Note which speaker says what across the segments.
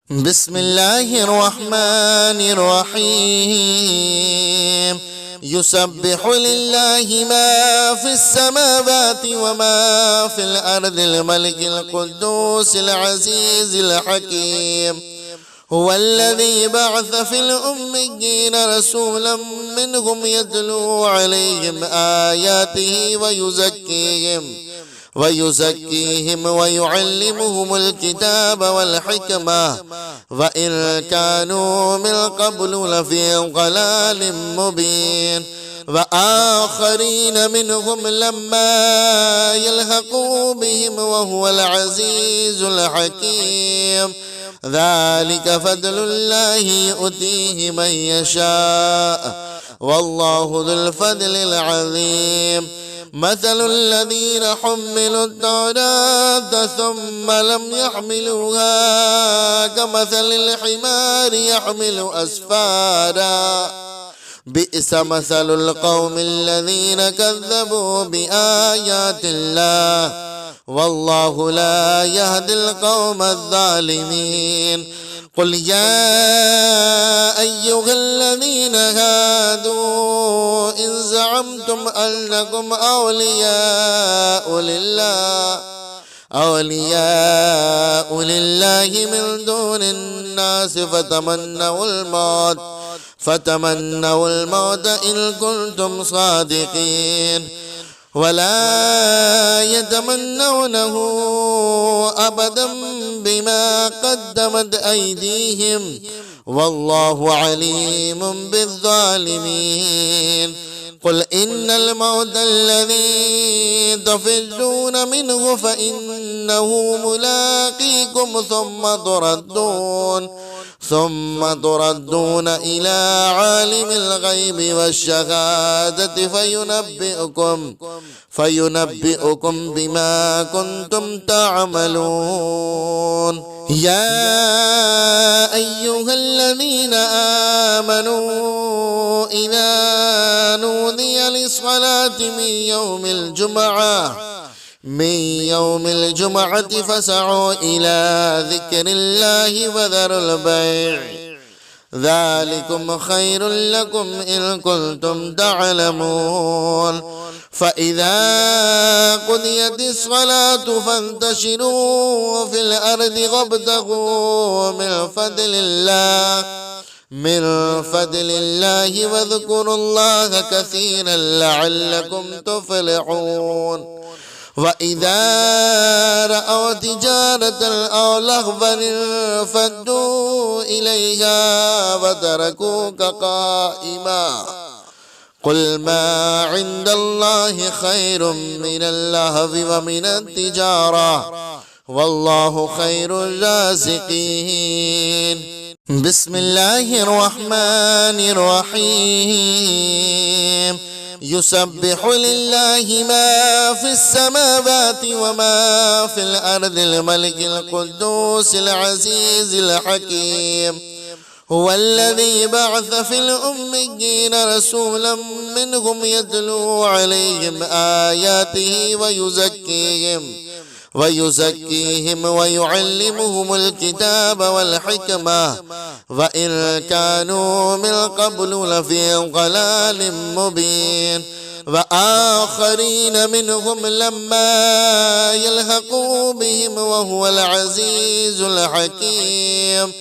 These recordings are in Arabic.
Speaker 1: بسم الله الرحمن الرحيم. يسبح لله ما في السماوات وما في الأرض الملك القدوس العزيز الحكيم. هو الذي بعث في الأميين رسولا منهم يتلو عليهم آياته ويزكيهم ويعلمهم الكتاب والحكمة وإن كانوا من قبل لفي ضلال مبين وآخرين منهم لما يلحقوا بهم وهو العزيز الحكيم. ذلك فضل الله يؤتيه من يشاء والله ذو الفضل العظيم. مثل الذين حملوا التوراة ثم لم يحملوها كمثل الحمار يحمل أسفارا بئس مثل القوم الذين كذبوا بآيات الله والله لا يهدي القوم الظالمين. قل يا أيها الذين هادوا إن زعمتم أنكم أولياء لله من دون الناس فتمنوا الموت إن كنتم صادقين ولا يتمنونه أبدا بما قدمت أيديهم والله عليم بالظالمين. قل إن الموت الذي تفرون منه فإنه ملاقيكم ثم تردون إلى عالم الغيب والشهادة فينبئكم بما كنتم تعملون. يا أيها الذين آمنوا إذا نودي للصلاة من يوم الجمعة فاسعوا إلى ذكر الله وذروا البيع ذلكم خير لكم إن كنتم تعلمون. فإذا قضيت الصلاة فانتشروا في الأرض وابتغوا من فضل الله واذكروا الله كثيرا لعلكم تفلحون. وإذا رأوا تجارة أو لهوا انفضوا إليها وتركوك قائما قل ما عند الله خير من اللهو ومن التجارة والله خير الرازقين. بسم الله الرحمن الرحيم. يسبح لله ما في السماوات وما في الأرض الملك القدوس العزيز الحكيم. هو الذي بعث في الأميين رسولا منهم يتلو عليهم آياته ويزكيهم ويعلمهم الكتاب والحكمة وإن كانوا من قبل لفي ضلال مبين وآخرين منهم لما يلحقوا بهم وهو العزيز الحكيم.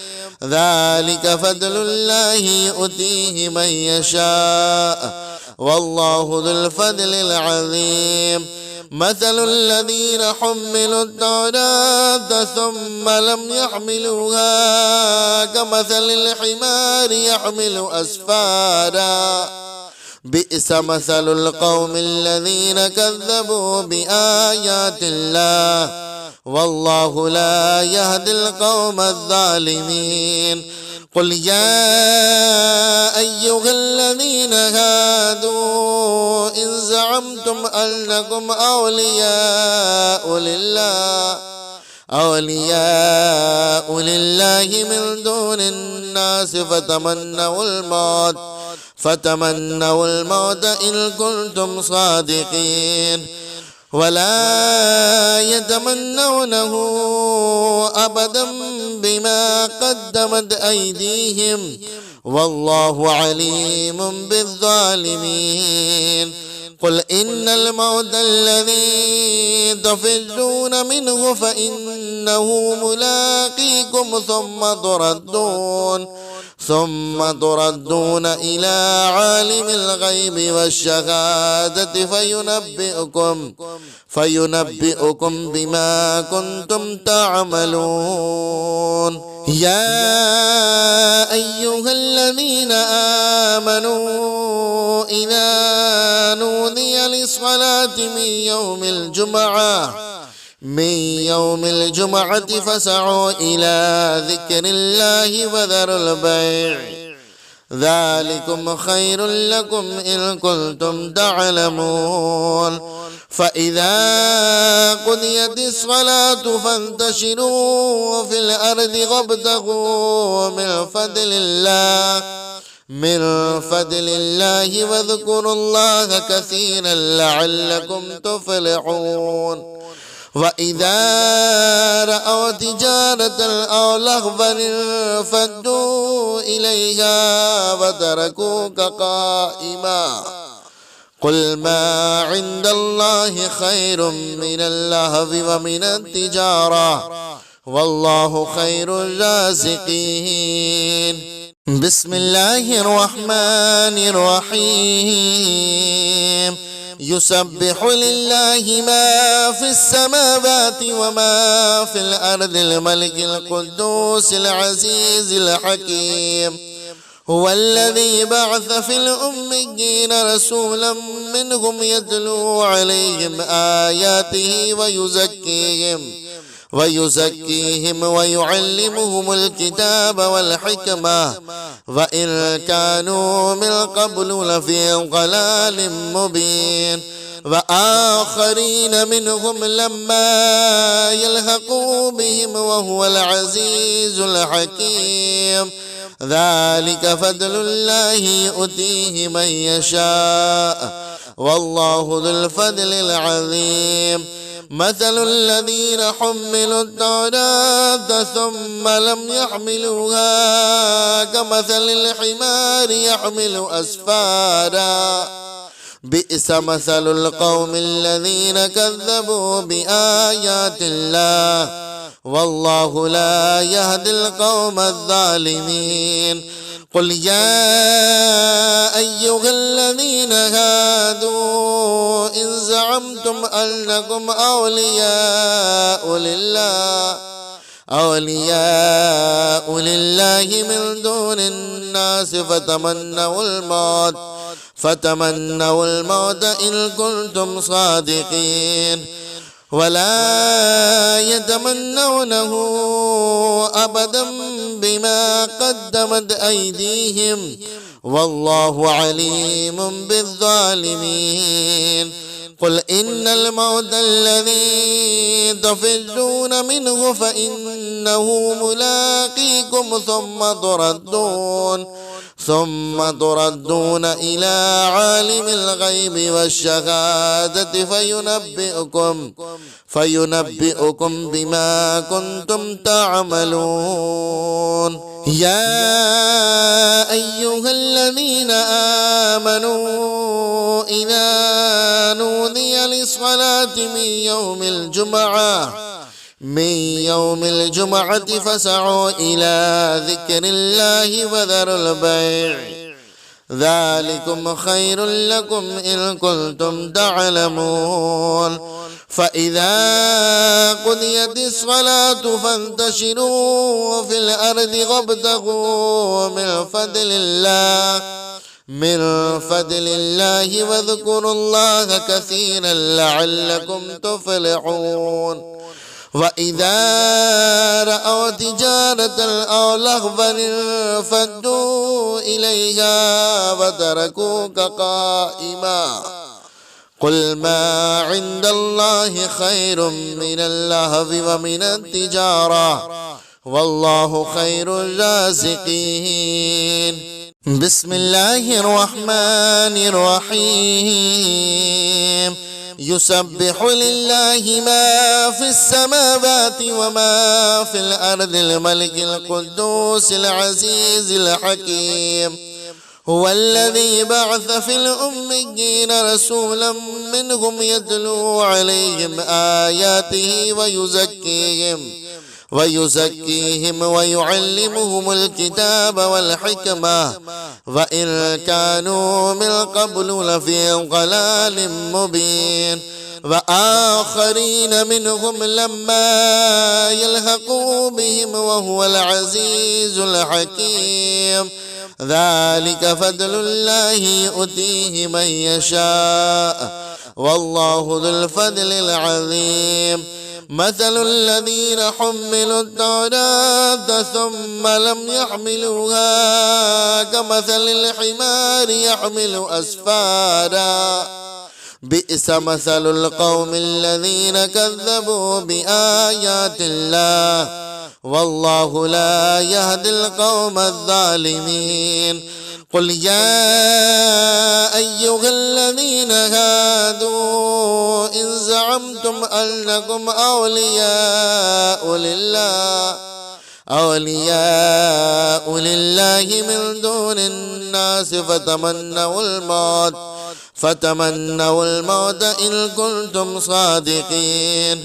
Speaker 1: ذلك فضل الله يؤتيه من يشاء والله ذو الفضل العظيم. مثل الذين حملوا التوراة ثم لم يحملوها كمثل الحمار يحمل أسفارا بئس مثل القوم الذين كذبوا بآيات الله والله لا يهدي القوم الظالمين. قل يا أيها الذين هادوا إن زعمتم أنكم أولياء لله من دون الناس فتمنوا الموت إن كنتم صادقين ولا يتمنونه أبدا بما قدمت أيديهم والله عليم بالظالمين. قل إن الموت الذي تفرون منه فإنه ملاقيكم ثم تردون إلى عالم الغيب والشهادة فينبئكم بما كنتم تعملون. يا أيها الذين آمنوا إذا نودي للصلاة من يوم الجمعة فاسعوا إلى ذكر الله وذروا البيع ذلكم خير لكم إن كنتم تعلمون. فإذا قضيت الصلاة فانتشروا في الأرض وابتغوا من فضل الله واذكروا الله كثيرا لعلكم تفلحون. وإذا رأوا تجارة أو لهوا انفضوا إليها وتركوك قائما قل ما عند الله خير من اللهو ومن التجارة والله خير الرازقين. بسم الله الرحمن الرحيم. يسبح لله ما في السماوات وما في الأرض الملك القدوس العزيز الحكيم. هو الذي بعث في الأميين رسولا منهم يتلو عليهم آياته ويزكيهم ويعلمهم الكتاب والحكمة وإن كانوا من قبل لفي ضلال مبين. وآخرين منهم لما يلحقوا بهم وهو العزيز الحكيم. ذلك فضل الله يؤتيه من يشاء والله ذو الفضل العظيم. مثل الذين حملوا التوراة ثم لم يحملوها كمثل الحمار يحمل أسفارا بئس مثل القوم الذين كذبوا بآيات الله والله لا يهدي القوم الظالمين. قل يا أيها الذين هادوا إن زعمتم أنكم أولياء لله من دون الناس فتمنوا الموت إن كنتم صادقين ولا يتمنونه أبدا بما قدمت أيديهم والله عليم بالظالمين. قل إن الموت الذي تفرون منه فإنه ملاقيكم ثم تردون إلى عالم الغيب والشهادة فينبئكم بما كنتم تعملون. يا أيها الذين آمنوا إذا نودي للصلاة من يوم الجمعة فاسعوا إلى ذكر الله وذروا البيع ذلكم خير لكم إن كنتم تعلمون. فإذا قضيت الصلاة فانتشروا في الأرض وابتغوا من فضل الله واذكروا الله كثيرا لعلكم تفلحون. وإذا رأوا تجارة أو لهوا انفضوا إليها وتركوك قائما قل ما عند الله خير من اللهو ومن التجارة والله خير الرازقين. بسم الله الرحمن الرحيم. يسبح لله ما في السماوات وما في الأرض الملك القدوس العزيز الحكيم هو الذي بعث في الأميين رسولا منهم يتلو عليهم آياته ويزكيهم ويعلمهم الكتاب والحكمة وإن كانوا من قبل لفي ضلال مبين وآخرين منهم لما يلحقوا بهم وهو العزيز الحكيم ذلك فضل الله يؤتيه من يشاء والله ذو الفضل العظيم مثل الذين حملوا التوراة ثم لم يحملوها كمثل الحمار يحمل أسفارا بئس مثل القوم الذين كذبوا بآيات الله والله لا يهدي القوم الظالمين قل يا أيها الذين هادوا إن زعمتم أنكم أولياء لله من دون الناس فتمنوا الموت إن كنتم صادقين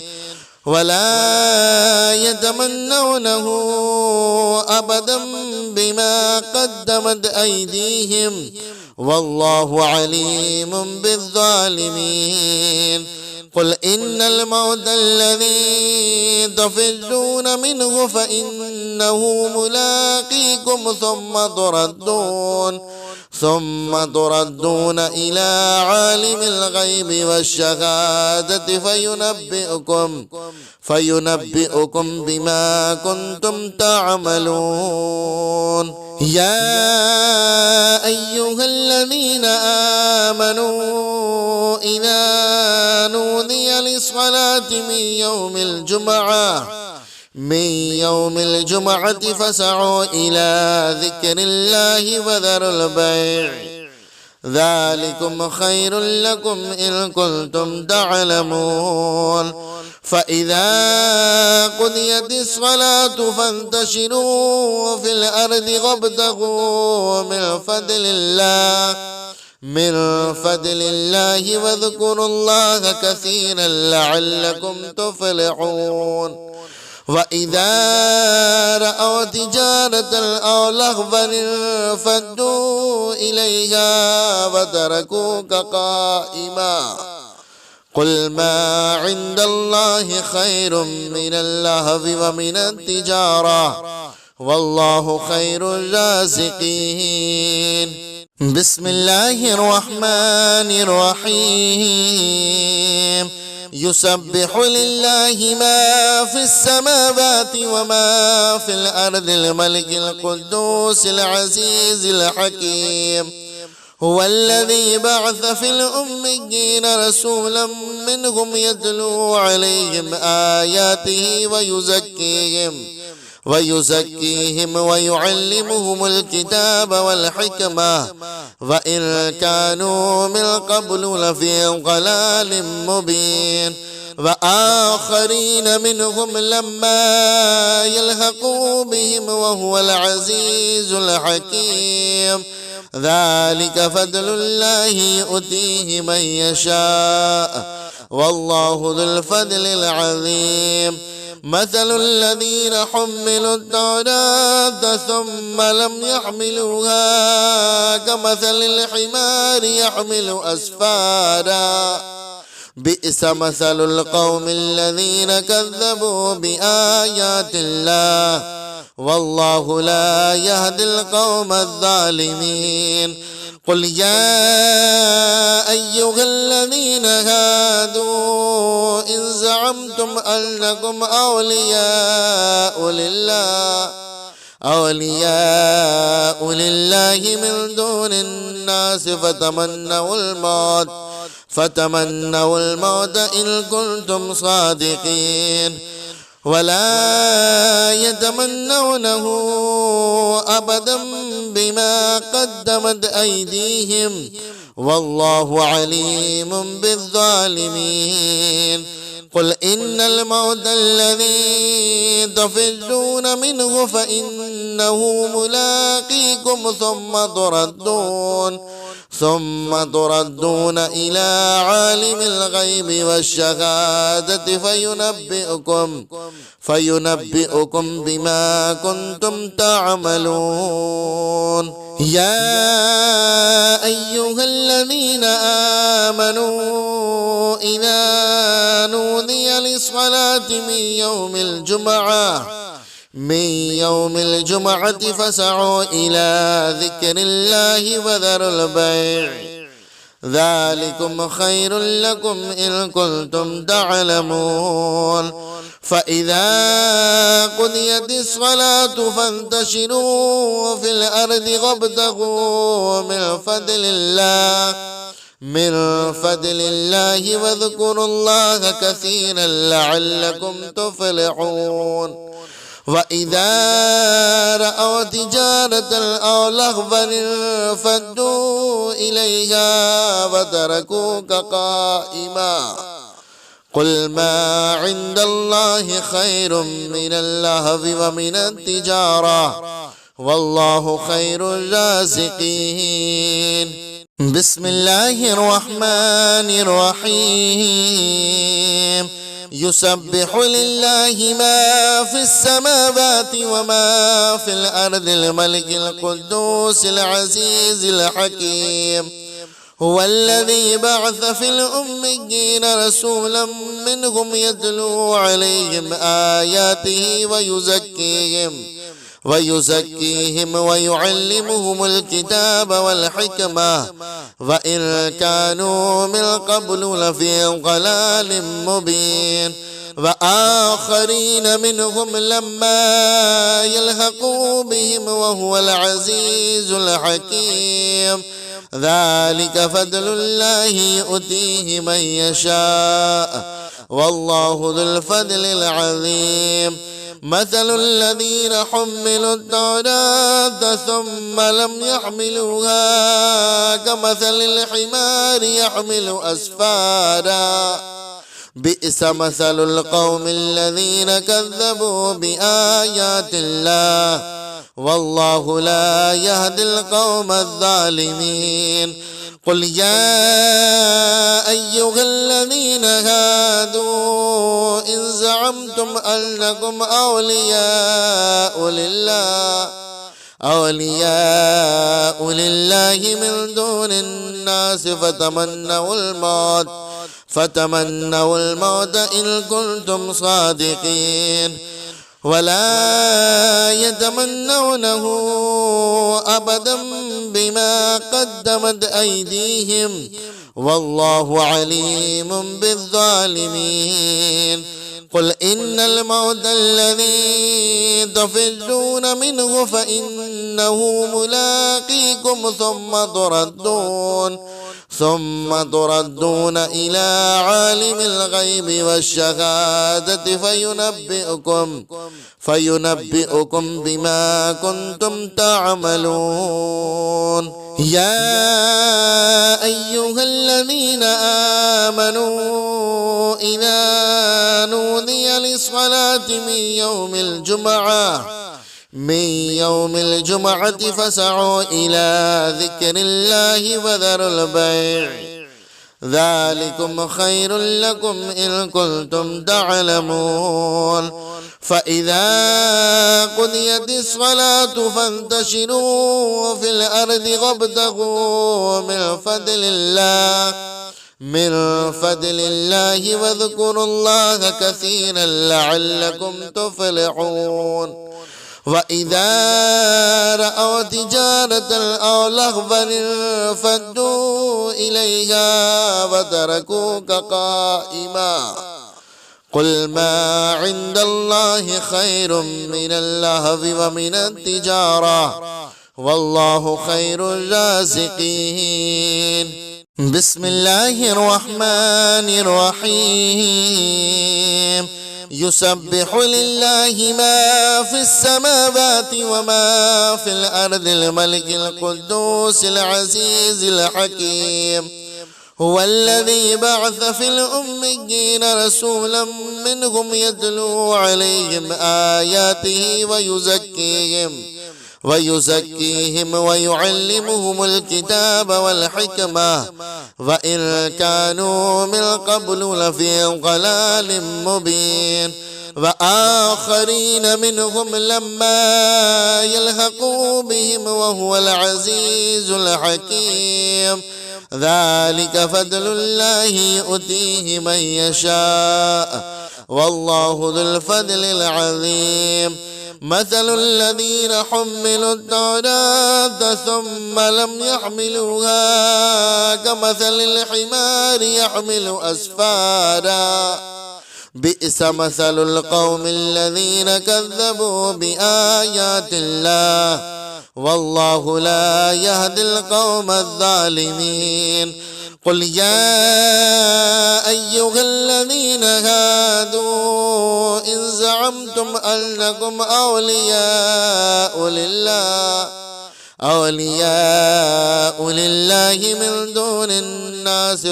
Speaker 1: ولا يتمنونه أبدا بما قدمت أيديهم والله عليم بالظالمين قل إن الموت الذي تفرون منه فإنه ملاقيكم ثم تردون إلى عالم الغيب والشهادة فينبئكم بما كنتم تعملون يا أيها الذين آمنوا إذا نودي للصلاة من يوم الجمعة فاسعوا إلى ذكر الله وذروا البيع ذلكم خير لكم إن كنتم تعلمون فإذا قضيت الصلاة فانتشروا في الأرض وابتغوا من فضل الله واذكروا الله كثيرا لعلكم تفلحون وإذا رأوا تجارة أو لهوا انفضوا إليها وتركوك قائما قل ما عند الله خير من اللهو ومن التجارة والله خير الرازقين بسم الله الرحمن الرحيم يسبح لله ما في السماوات وما في الأرض الملك القدوس العزيز الحكيم هو الذي بعث في الأميين رسولا منهم يتلو عليهم آياته ويزكيهم ويعلمهم الكتاب والحكمة وإن كانوا من قبل لفي ضلال مبين وآخرين منهم لما يلحقوا بهم وهو العزيز الحكيم ذلك فضل الله يؤتيه من يشاء والله ذو الفضل العظيم مثل الذين حملوا التوراة ثم لم يحملوها كمثل الحمار يحمل أسفارا بئس مثل القوم الذين كذبوا بآيات الله والله لا يهدي القوم الظالمين قل يا أيها الذين هادوا إن زعمتم أنكم أولياء لله من دون الناس فتمنوا الموت إن كنتم صادقين ولا يتمنونه أبدا بما قدمت أيديهم والله عليم بالظالمين. قل إن الموت الذي تفرون منه فإنه ملاقيكم ثم تردون إلى عالم الغيب والشهادة فينبئكم بما كنتم تعملون. يا أيها الذين آمنوا إذا نودي للصلاة من يوم الجمعة فاسعوا إلى ذكر الله وذروا البيع ذلكم خير لكم إن كنتم تعلمون. فإذا قضيت الصلاة فانتشروا في الأرض وابتغوا من فضل الله واذكروا الله كثيرا لعلكم تفلحون. وإذا رأوا تجارة أو لهوا انفضوا إليها وتركوك قائما. قل ما عند الله خير من اللهو ومن التجارة والله خير الرازقين. بسم الله الرحمن الرحيم. يسبح لله ما في السماوات وما في الأرض الملك القدوس العزيز الحكيم. هو الذي بعث في الأميين رسولا منهم يتلو عليهم آياته ويزكيهم ويعلمهم الكتاب والحكمة وإن كانوا من قبل لفي ضلال مبين. وآخرين منهم لما يلحقوا بهم وهو العزيز الحكيم. ذلك فضل الله يؤتيه من يشاء والله ذو الفضل العظيم. مثل الذين حملوا التوراة ثم لم يحملوها كمثل الحمار يحمل أسفارا. بئس مثل القوم الذين كذبوا بآيات الله والله لا يهدي القوم الظالمين. قل يا أيها الذين هادوا إن زعمتم أنكم أولياء لله من دون الناس فتمنوا الموت إن كنتم صادقين ولا يتمنونه أبدا بما قدمت أيديهم والله عليم بالظالمين. قل إن الموت الذي تفرون منه فإنه ملاقيكم ثم تردون إلى عالم الغيب والشهادة فينبئكم بما كنتم تعملون. يا أيها الذين آمنوا إذا نودي للصلاة من يوم الجمعة فاسعوا إلى ذكر الله وذروا البيع ذلكم خير لكم إن كنتم تعلمون. فإذا قضيت الصلاة فانتشروا في الأرض وابتغوا من فضل الله واذكروا الله كثيرا لعلكم تفلحون. وإذا رأوا تجارة أو لهوا انفضوا إليها وتركوك قائما. قل ما عند الله خير من اللهو ومن التجارة والله خير الرازقين. بسم الله الرحمن الرحيم. يسبح لله ما في السماوات وما في الأرض الملك القدوس العزيز الحكيم. هو الذي بعث في الأميين رسولا منهم يتلو عليهم آياته ويزكيهم ويعلمهم الكتاب والحكمة وإن كانوا من قبل لفي ضلال مبين. وآخرين منهم لما يلحقوا بهم وهو العزيز الحكيم. ذلك فضل الله يؤتيه من يشاء والله ذو الفضل العظيم. مثل الذين حملوا التوراة ثم لم يحملوها كمثل الحمار يحمل أسفارا بئس مثل القوم الذين كذبوا بآيات الله والله لا يهدي القوم الظالمين. قل يا أيها الذين هادوا إن زعمتم أنكم أولياء لله من دون الناس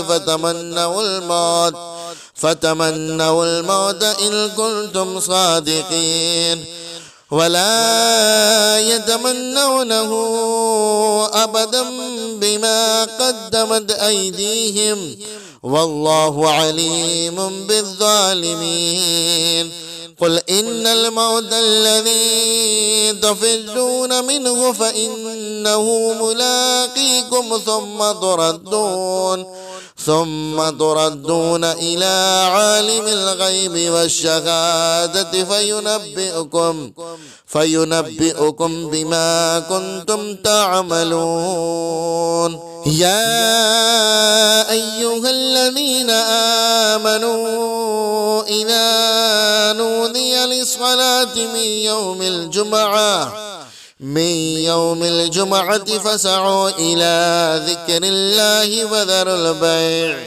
Speaker 1: فتمنوا الموت إن كنتم صادقين ولا يتمنونه أبدا بما قدمت أيديهم والله عليم بالظالمين. قل إن الموت الذي تفرون منه فإنه ملاقيكم ثم تردون إلى عالم الغيب والشهادة فينبئكم بما كنتم تعملون. يا أيها الذين آمنوا إذا نودي للصلاة من يوم الجمعة فاسعوا إلى ذكر الله وذروا البيع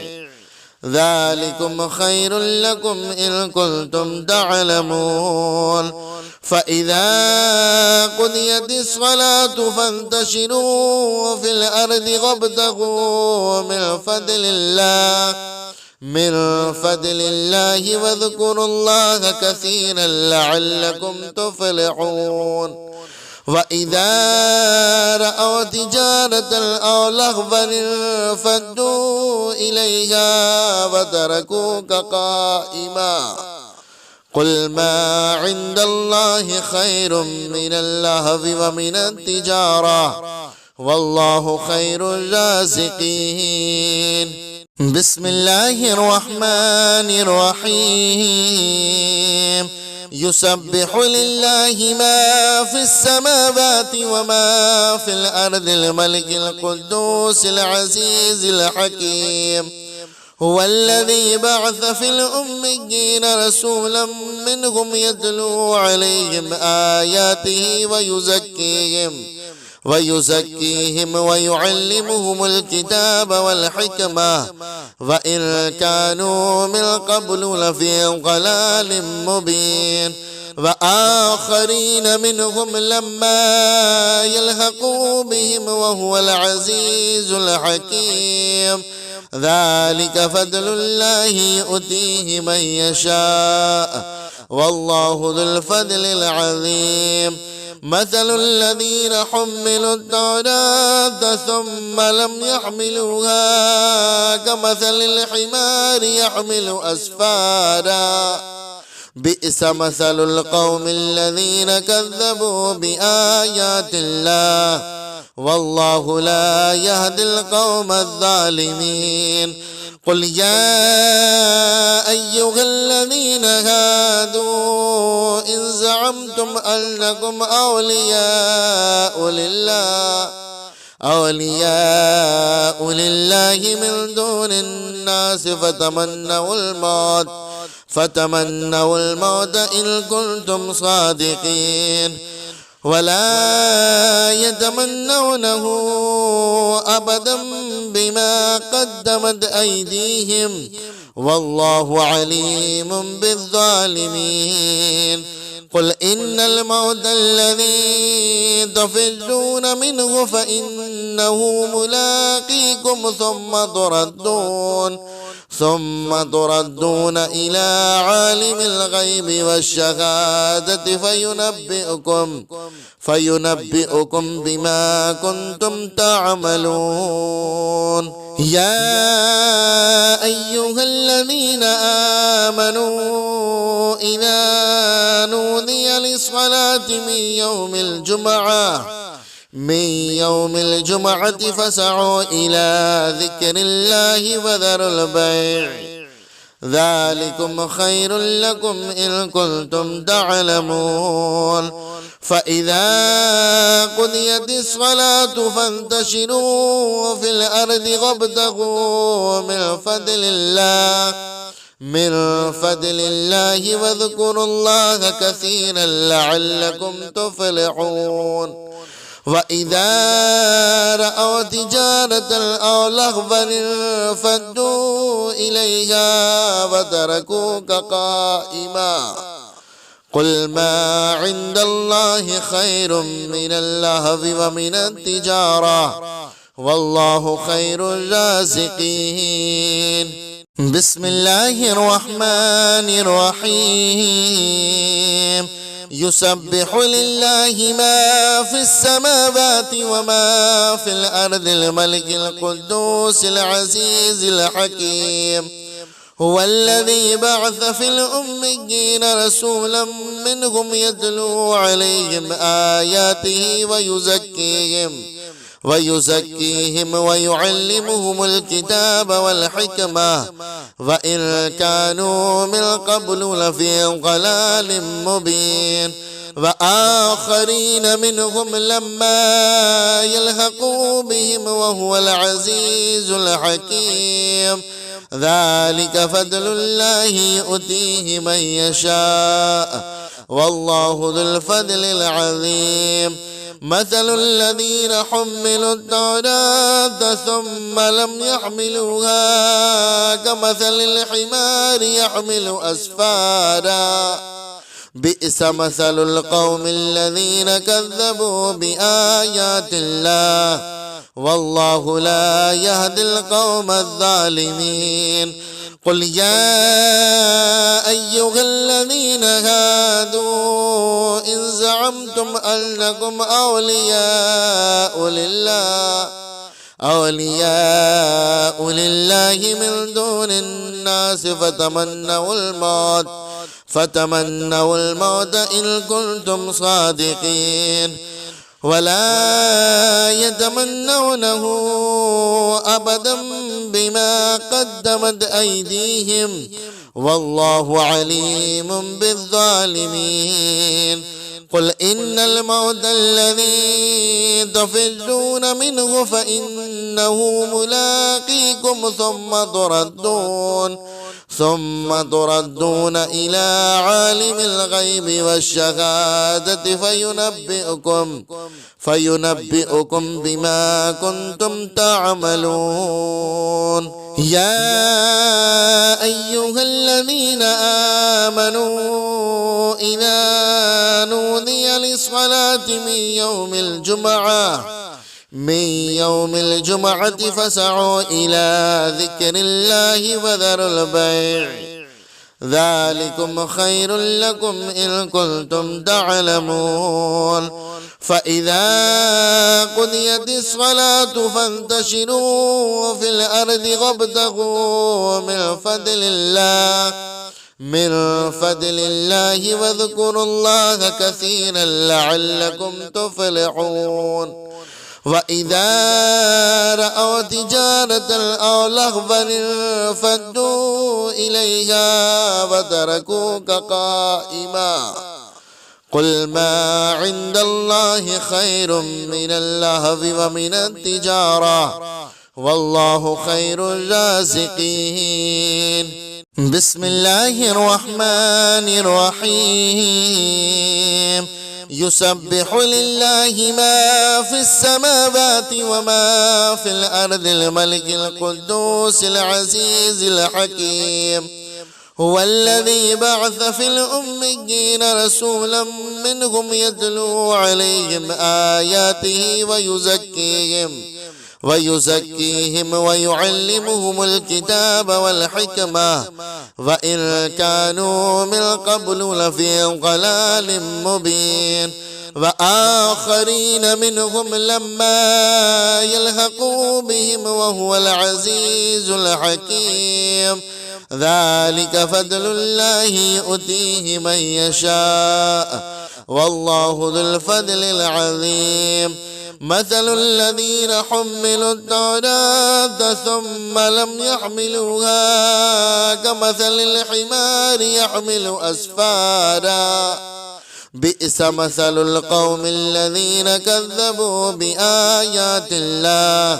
Speaker 1: ذلكم خير لكم إن كنتم تعلمون. فإذا قضيت الصلاة فانتشروا في الأرض وابتغوا من فضل الله واذكروا الله كثيرا لعلكم تفلحون. وإذا رأوا تجارة أو لهوا انفضوا إليها وتركوك قائما قل ما عند الله خير من اللهو ومن التجارة والله خير الرازقين. بسم الله الرحمن الرحيم. يسبح لله ما في السماوات وما في الأرض الملك القدوس العزيز الحكيم. هو الذي بعث في الأميين رسولا منهم يتلو عليهم آياته ويزكيهم ويعلمهم الكتاب والحكمة وإن كانوا من قبل لفي ضلال مبين. وآخرين منهم لما يلحقوا بهم وهو العزيز الحكيم. ذلك فضل الله يؤتيه من يشاء والله ذو الفضل العظيم. مثل الذين حملوا التوراة ثم لم يحملوها كمثل الحمار يحمل أسفارا بئس مثل القوم الذين كذبوا بآيات الله والله لا يهدي القوم الظالمين. قل يا أيها الذين هادوا إن زعمتم أنكم أولياء لله من دون الناس فتمنوا الموت إن كنتم صادقين ولا يتمنونه أبدا بما قدمت أيديهم والله عليم بالظالمين. قل إن الموت الذي تفرون منه فإنه ملاقيكم ثم تردون إلى عالم الغيب والشهادة فينبئكم بما كنتم تعملون. يا أيها الذين آمنوا إذا نودي للصلاة من يوم الجمعة فاسعوا إلى ذكر الله وذروا البيع ذلكم خير لكم إن كنتم تعلمون. فإذا قضيت الصلاة فانتشروا في الأرض وابتغوا من فضل الله واذكروا الله كثيرا لعلكم تفلحون. وإذا رأوا تجارة أو لهوا انفضوا إليها وتركوك قائما قل ما عند الله خير من اللهو ومن التجارة والله خير الرازقين. بسم الله الرحمن الرحيم. يسبح لله ما في السماوات وما في الأرض الملك القدوس العزيز الحكيم. هو الذي بعث في الأميين رسولا منهم يتلو عليهم آياته ويزكيهم ويعلمهم الكتاب والحكمة وإن كانوا من قبل لفي ضلال مبين. وآخرين منهم لما يلحقوا بهم وهو العزيز الحكيم. ذلك فضل الله يؤتيه من يشاء والله ذو الفضل العظيم. مثل الذين حملوا التوراة ثم لم يحملوها كمثل الحمار يحمل أسفارا بئس مثل القوم الذين كذبوا بآيات الله والله لا يهدي القوم الظالمين. قل يا أيها الذين هادوا إن زعمتم أنكم أولياء لله من دون الناس فتمنوا الموت إن كنتم صادقين ولا يتمنونه أبدا بما قدمت أيديهم والله عليم بالظالمين. قل إن الموت الذي تفرون منه فإنه ملاقيكم ثم تردون إلى عالم الغيب والشهادة فينبئكم بما كنتم تعملون. يا أيها الذين آمنوا إذا نودي للصلاة من يوم الجمعة فاسعوا إلى ذكر الله وذروا البيع ذلكم خير لكم إن كنتم تعلمون. فإذا قضيت الصلاة فانتشروا في الأرض وابتغوا من فضل الله واذكروا الله كثيرا لعلكم تفلحون. وإذا رأوا تجارة أو لهوا انفضوا إليها وتركوك قائما قل ما عند الله خير من اللهو ومن التجارة والله خير الرازقين. بسم الله الرحمن الرحيم. يسبح لله ما في السماوات وما في الأرض الملك القدوس العزيز الحكيم. هو الذي بعث في الأميين رسولا منهم يتلو عليهم آياته ويزكيهم ويعلمهم الكتاب والحكمة وإن كانوا من قبل لفي ضلال مبين. وآخرين منهم لما يلحقوا بهم وهو العزيز الحكيم. ذلك فضل الله يؤتيه من يشاء والله ذو الفضل العظيم. مثل الذين حملوا التوراة ثم لم يحملوها كمثل الحمار يحمل أسفارا بئس مثل القوم الذين كذبوا بآيات الله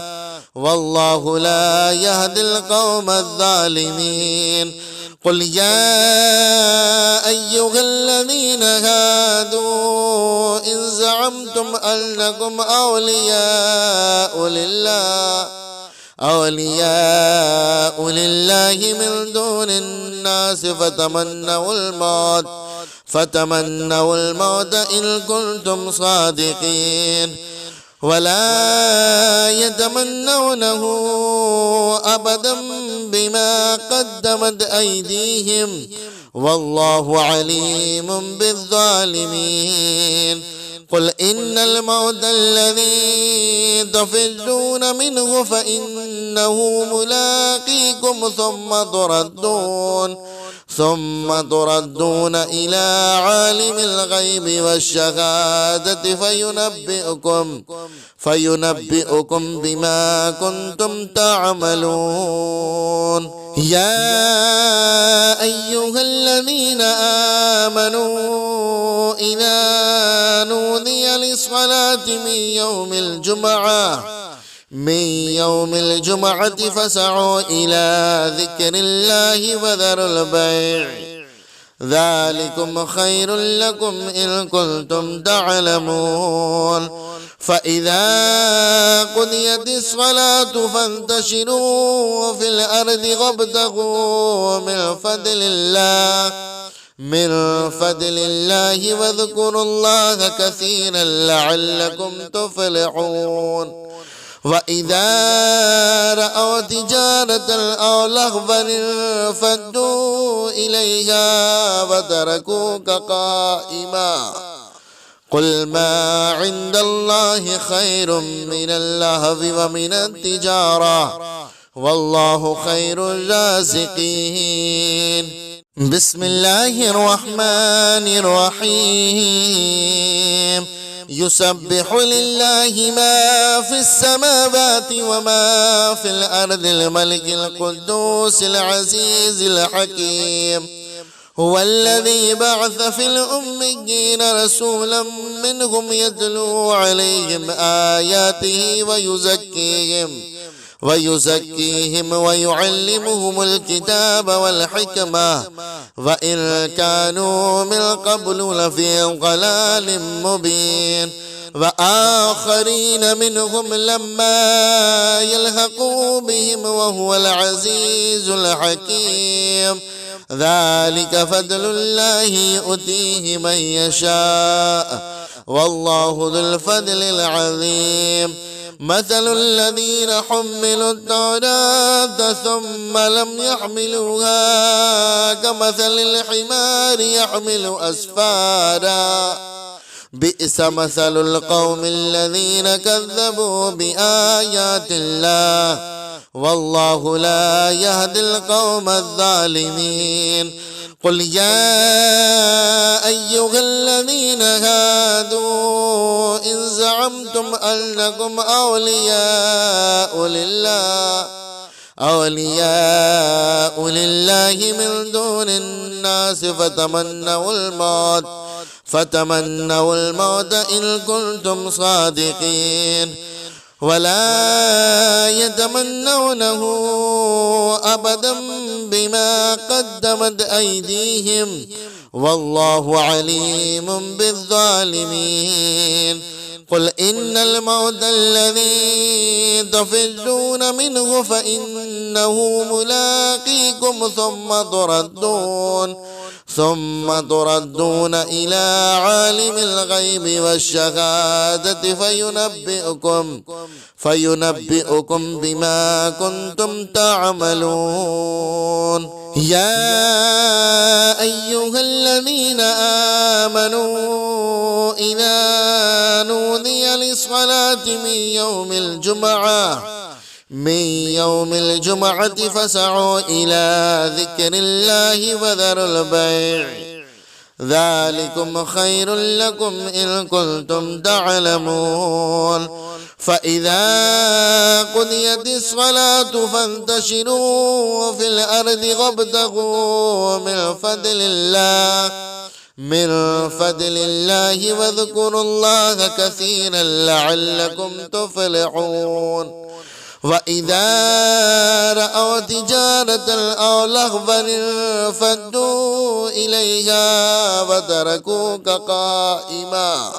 Speaker 1: والله لا يهدي القوم الظالمين. قل يا أيها الذين هادوا إن زعمتم أنكم أولياء لله من دون الناس فتمنوا الموت إن كنتم صادقين ولا يتمنونه أبدا بما قدمت أيديهم والله عليم بالظالمين. قل إن الموت الذي تفرون منه فإنه ملاقيكم ثم تردون إلى عالم الغيب والشهادة فينبئكم بما كنتم تعملون. يا أيها الذين آمنوا إذا نودي للصلاة من يوم الجمعة فاسعوا إلى ذكر الله وذروا البيع ذلكم خير لكم إن كنتم تعلمون. فإذا قضيت الصلاة فانتشروا في الأرض وابتغوا من فضل الله واذكروا الله كثيرا لعلكم تفلحون. وإذا رأوا تجارة أو لهوا انفضوا إليها وتركوك قائما قل ما عند الله خير من اللهو ومن التجارة والله خير الرازقين. بسم الله الرحمن الرحيم. يسبح لله ما في السماوات وما في الأرض الملك القدوس العزيز الحكيم. هو الذي بعث في الأميين رسولا منهم يتلو عليهم آياته ويزكيهم ويعلمهم الكتاب والحكمة وإن كانوا من قبل لفي ضلال مبين. وآخرين منهم لما يلحقوا بهم وهو العزيز الحكيم. ذلك فضل الله يؤتيه من يشاء والله ذو الفضل العظيم. مثل الذين حملوا التوراة ثم لم يحملوها كمثل الحمار يحمل أسفارا بئس مثل القوم الذين كذبوا بآيات الله والله لا يهدي القوم الظالمين. قل يا أيها الذين هادوا إن زعمتم أنكم أولياء لله من دون الناس فتمنوا الموت إن كنتم صادقين ولا يتمنونه أبدا بما قدمت أيديهم والله عليم بالظالمين. قل إن الموت الذي تفرون منه فإنه ملاقيكم ثم تردون إلى عالم الغيب والشهادة فينبئكم بما كنتم تعملون. يا أيها الذين آمنوا إذا نودي للصلاة من يوم الجمعة فاسعوا إلى ذكر الله وذروا البيع ذلكم خير لكم إن كنتم تعلمون. فإذا قضيت الصلاة فانتشروا في الأرض وابتغوا من فضل الله واذكروا الله كثيرا لعلكم تفلحون. وإذا رأوا تجارة أو لهوا انفضوا إليها وتركوك قائما.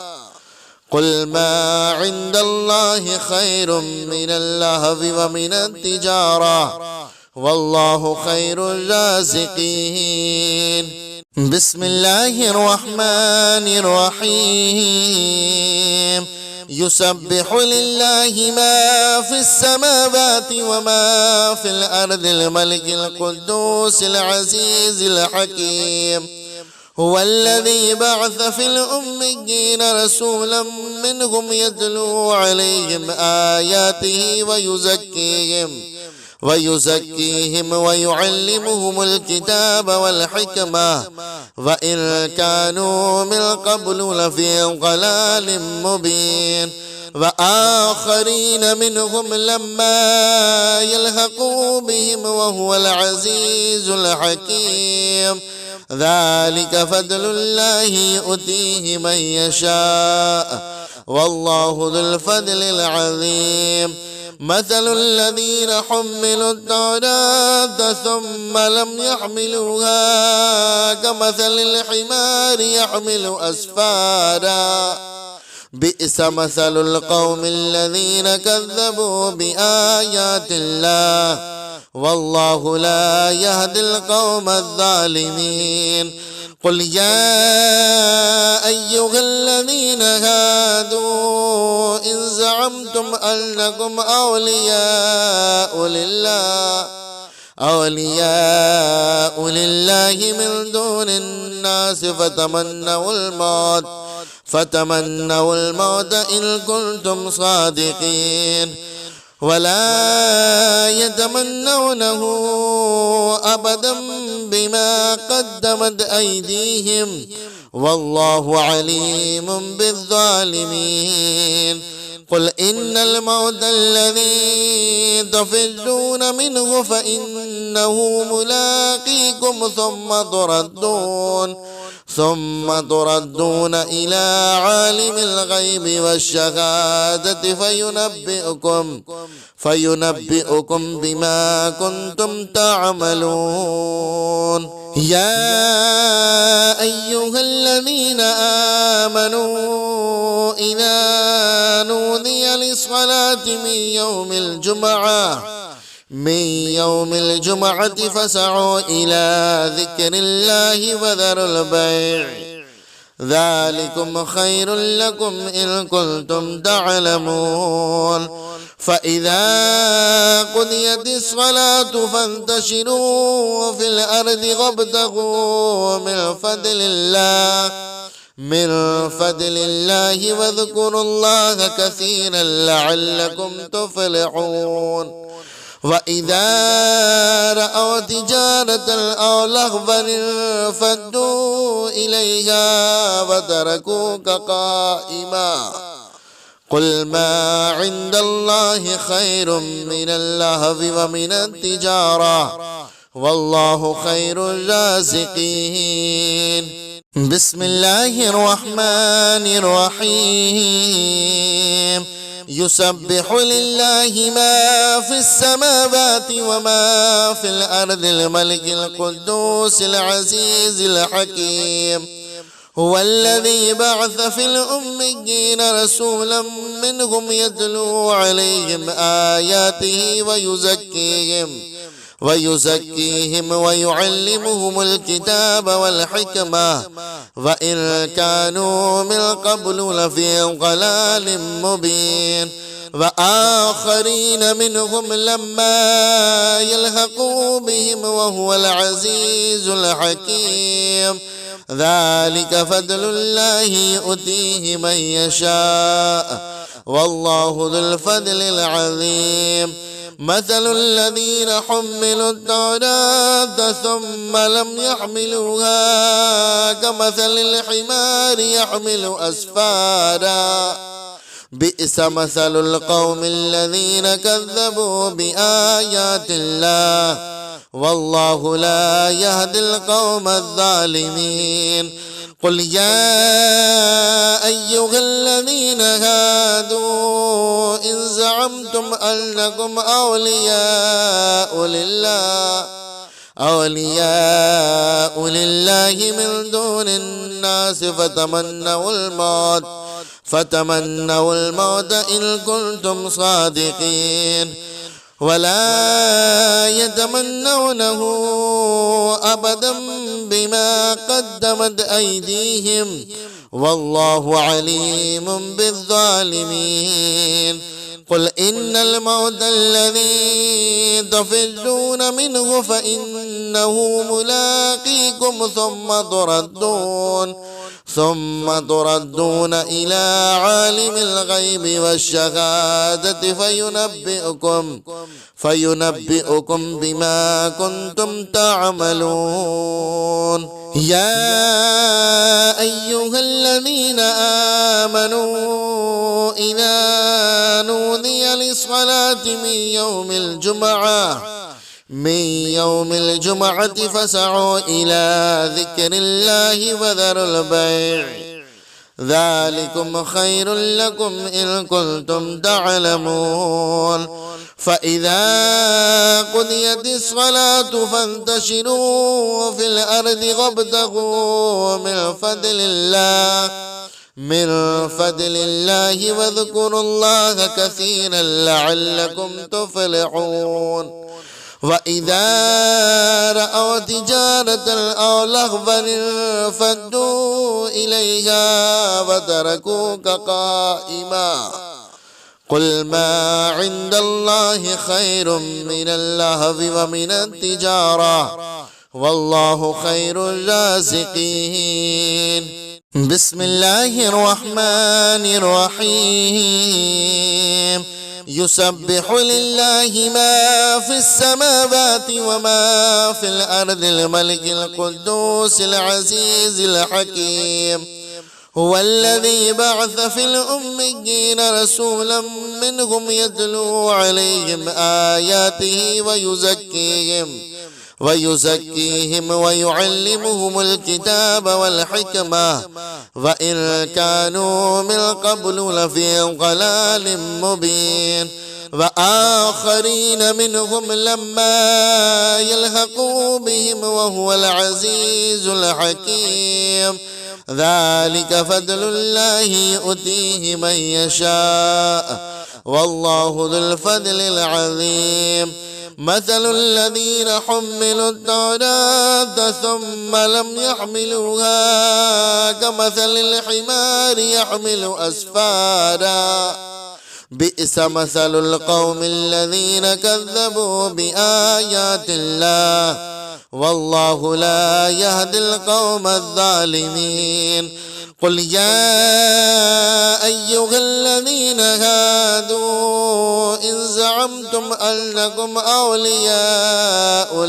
Speaker 1: قل ما عند الله خير من اللهو ومن التجارة والله خير الرازقين. بسم الله الرحمن الرحيم. يسبح لله ما في السماوات وما في الأرض الملك القدوس العزيز الحكيم. هو الذي بعث في الأميين رسولا منهم يتلو عليهم آياته ويزكيهم ويعلمهم الكتاب والحكمة وإن كانوا من قبل لفي ضلال مبين. وآخرين منهم لما يلحقوا بهم وهو العزيز الحكيم. ذلك فضل الله يؤتيه من يشاء والله ذو الفضل العظيم. مثل الذين حملوا التوراة ثم لم يحملوها كمثل الحمار يحمل أسفارا. بئس مثل القوم الذين كذبوا بآيات الله والله لا يهدي القوم الظالمين. قل يا أيها الذين هادوا إن زعمتم أنكم أولياء لله من دون الناس فتمنوا الموت إن كنتم صادقين ولا يتمنونه أبدا بما قدمت أيديهم والله عليم بالظالمين. قل إن الموت الذي تفرون منه فإنه ملاقيكم ثم تردون إلى عالم الغيب والشهادة فينبئكم بما كنتم تعملون. يا أيها الذين آمنوا إذا نودي للصلاة من يوم الجمعة فاسعوا إلى ذكر الله وذروا البيع ذلكم خير لكم إن كنتم تعلمون. فإذا قضيت الصلاة فانتشروا في الأرض وابتغوا من فضل الله واذكروا الله كثيرا لعلكم تفلحون. وإذا رأوا تجارة أو لهوا انفضوا إليها وتركوك قائما. قل ما عند الله خير من اللهو ومن التجارة والله خير الرازقين. بسم الله الرحمن الرحيم. يسبح لله ما في السماوات وما في الأرض الملك القدوس العزيز الحكيم. هو الذي بعث في الأميين رسولا منهم يتلو عليهم آياته ويزكيهم ويعلمهم الكتاب والحكمة وإن كانوا من قبل لفي ضلال مبين. وآخرين منهم لما يلحقوا بهم وهو العزيز الحكيم. ذلك فضل الله يؤتيه من يشاء والله ذو الفضل العظيم. مثل الذين حملوا التوراة ثم لم يحملوها كمثل الحمار يحمل أسفارا بئس مثل القوم الذين كذبوا بآيات الله والله لا يهدي القوم الظالمين. قل يا أيها الذين هادوا إن زعمتم أنكم أولياء لله من دون الناس فتمنوا الموت إن كنتم صادقين ولا يتمنونه أبدا بما قدمت أيديهم والله عليم بالظالمين. قل إن الموت الذي تفرون منه فإنه ملاقيكم ثم تردون إلى عالم الغيب والشهادة فينبئكم بما كنتم تعملون. يا أيها الذين آمنوا إذا نودي للصلاة من يوم الجمعة فاسعوا إلى ذكر الله وذروا البيع ذلكم خير لكم إن كنتم تعلمون. فإذا قضيت الصلاة فانتشروا في الأرض وابتغوا من فضل الله واذكروا الله كثيرا لعلكم تفلحون. وإذا رأوا تجارة أو لهوا انفضوا إليها وتركوك قائما قل ما عند الله خير من اللهو ومن التجارة والله خير الرازقين. بسم الله الرحمن الرحيم. يسبح لله ما في السماوات وما في الأرض الملك القدوس العزيز الحكيم. هو الذي بعث في الأميين رسولا منهم يتلو عليهم آياته ويزكيهم ويعلمهم الكتاب والحكمة وإن كانوا من قبل لفي ضلال مبين. وآخرين منهم لما يلحقوا بهم وهو العزيز الحكيم. ذلك فضل الله يؤتيه من يشاء والله ذو الفضل العظيم. مثل الذين حملوا التوراة ثم لم يحملوها كمثل الحمار يحمل أسفارا بئس مثل القوم الذين كذبوا بآيات الله والله لا يهدي القوم الظالمين. قل يا أيها الذين هادوا إن زعمتم أنكم أولياء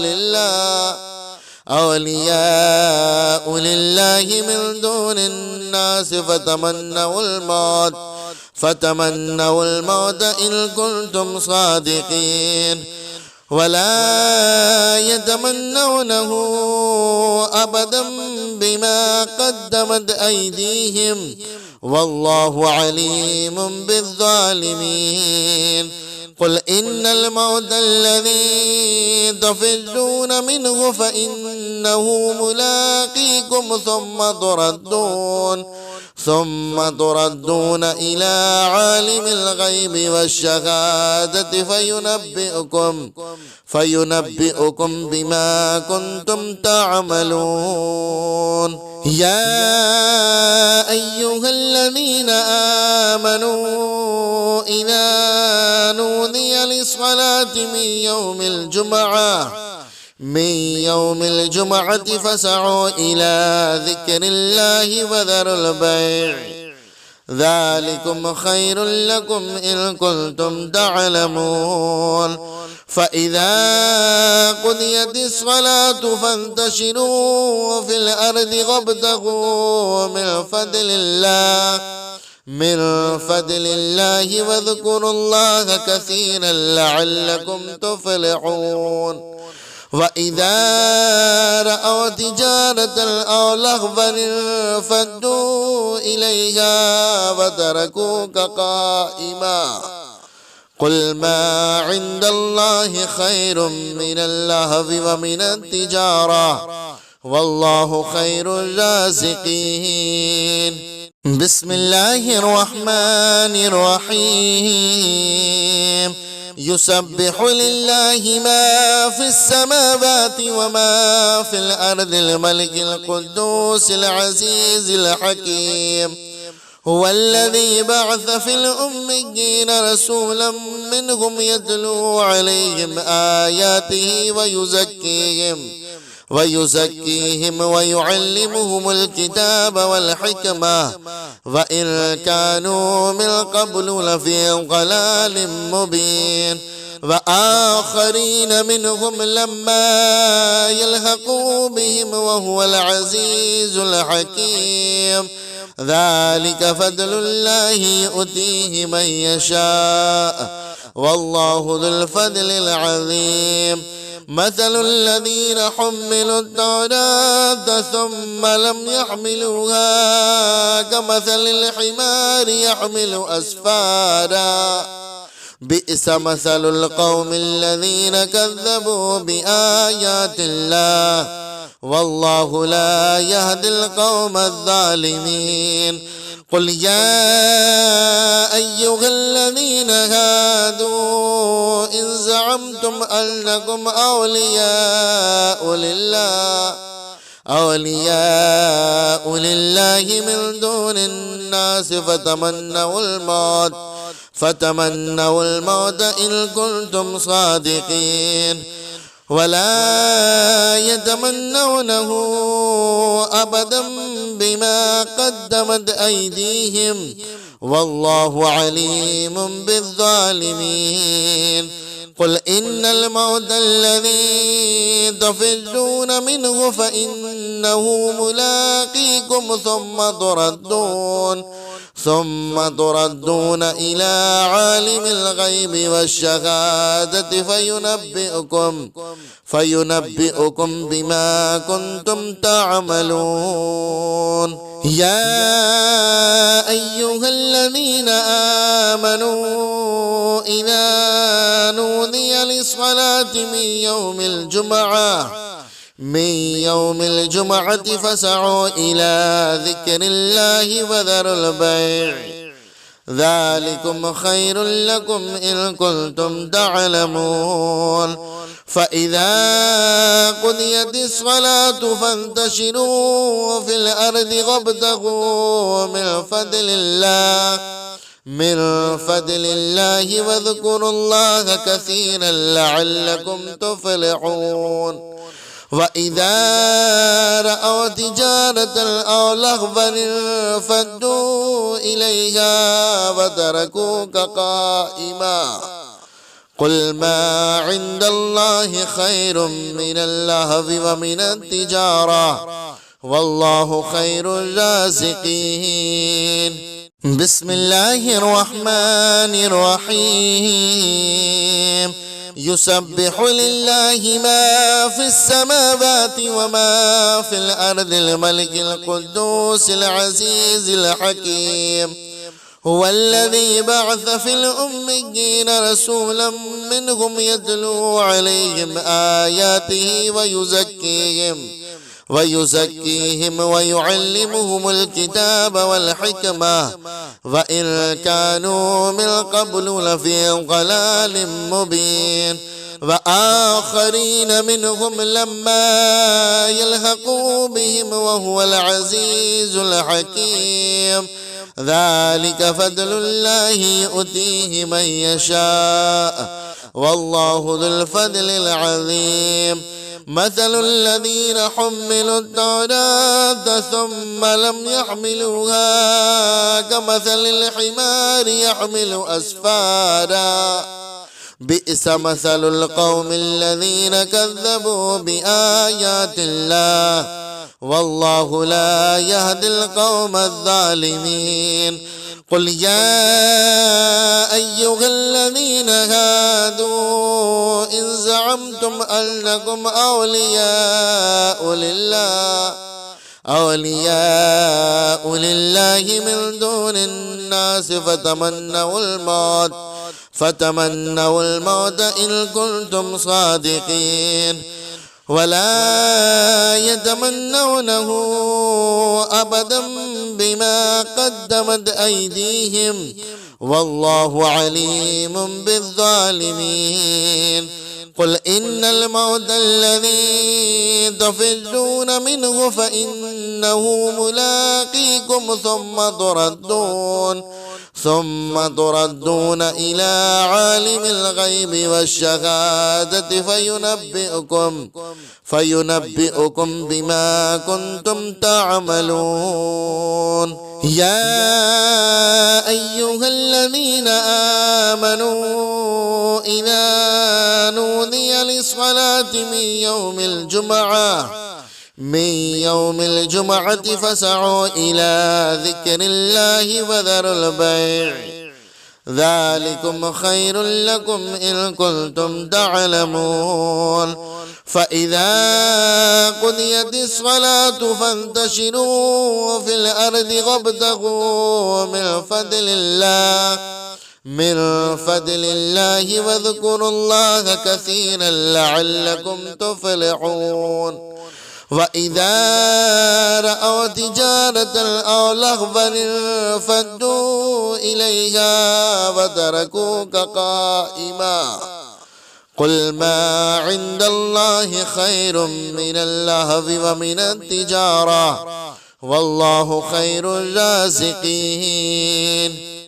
Speaker 1: لله من دون الناس فتمنوا الموت إن كنتم صادقين ولا يتمنونه أبدا بما قدمت أيديهم والله عليم بالظالمين. قل إن الموت الذي تفرون منه فإنه ملاقيكم ثم تردون إلى عالم الغيب والشهادة فينبئكم بما كنتم تعملون. يا أيها الذين آمنوا إذا نودي للصلاة من يوم الجمعة فاسعوا إلى ذكر الله وذروا البيع ذلكم خير لكم إن كنتم تعلمون. فإذا قضيت الصلاة فانتشروا في الأرض وابتغوا من فضل الله واذكروا الله كثيرا لعلكم تفلحون. وإذا رأوا تجارة أو لهوا انفضوا إليها وتركوك قائما. قل ما عند الله خير من اللهو ومن التجارة والله خير الرازقين. بسم الله الرحمن الرحيم. يسبح لله ما في السماوات وما في الأرض الملك القدوس العزيز الحكيم. هو الذي بعث في الأميين رسولا منهم يتلو عليهم آياته ويزكيهم ويعلمهم الكتاب والحكمة وإن كانوا من قبل لفي ضلال مبين. وآخرين منهم لما يلحقوا بهم وهو العزيز الحكيم. ذلك فضل الله يؤتيه من يشاء والله ذو الفضل العظيم. مثل الذين حملوا التوراة ثم لم يحملوها كمثل الحمار يحمل أسفارا. بئس مثل القوم الذين كذبوا بآيات الله والله لا يهدي القوم الظالمين. قل يا أيها الذين هادوا إن زعمتم أنكم أولياء لله من دون الناس فتمنوا الموت إن كنتم صادقين ولا يتمنونه أبدا بما قدمت أيديهم والله عليم بالظالمين. قل إن الموت الذي تفرون منه فإنه ملاقيكم ثم تردون إلى عالم الغيب والشهادة فينبئكم بما كنتم تعملون. يا أيها الذين آمنوا إذا نودي للصلاة من يوم الجمعة فاسعوا إلى ذكر الله وذروا البيع ذلكم خير لكم إن كنتم تعلمون. فإذا قضيت الصلاة فانتشروا في الأرض وابتغوا من فضل الله واذكروا الله كثيرا لعلكم تفلحون. وإذا رأوا تجارة أو لهوا انفضوا إليها وتركوك قائما. قل ما عند الله خير من اللهو ومن التجارة والله خير الرازقين. بسم الله الرحمن الرحيم. يسبح لله ما في السماوات وما في الأرض الملك القدوس العزيز الحكيم. هو الذي بعث في الأميين رسولا منهم يتلو عليهم آياته ويزكيهم ويعلمهم الكتاب والحكمة وإن كانوا من قبل لفي ضلال مبين. وآخرين منهم لما يلحقوا بهم وهو العزيز الحكيم. ذلك فضل الله يؤتيه من يشاء والله ذو الفضل العظيم. مثل الذين حملوا التوراة ثم لم يحملوها كمثل الحمار يحمل أسفارا بئس مثل القوم الذين كذبوا بآيات الله والله لا يهدي القوم الظالمين. قل يا أيها الذين هادوا إن زعمتم أنكم أولياء لله من دون الناس فتمنوا الموت إن كنتم صادقين ولا يتمنونه أبدا بما قدمت أيديهم والله عليم بالظالمين. قل إن الموت الذي تفرون منه فإنه ملاقيكم ثم تردون إلى عالم الغيب والشهادة فينبئكم بما كنتم تعملون. يا أيها الذين آمنوا إذا نودي للصلاة من يوم الجمعة فاسعوا إلى ذكر الله وذروا البيع ذلكم خير لكم إن كنتم تعلمون. فإذا قضيت الصلاة فانتشروا في الأرض وابتغوا من فضل الله واذكروا الله كثيرا لعلكم تفلحون. وإذا رأوا تجارة أو لهوا انفضوا إليها وتركوك قائما قل ما عند الله خير من اللهو ومن التجارة والله خير الرازقين.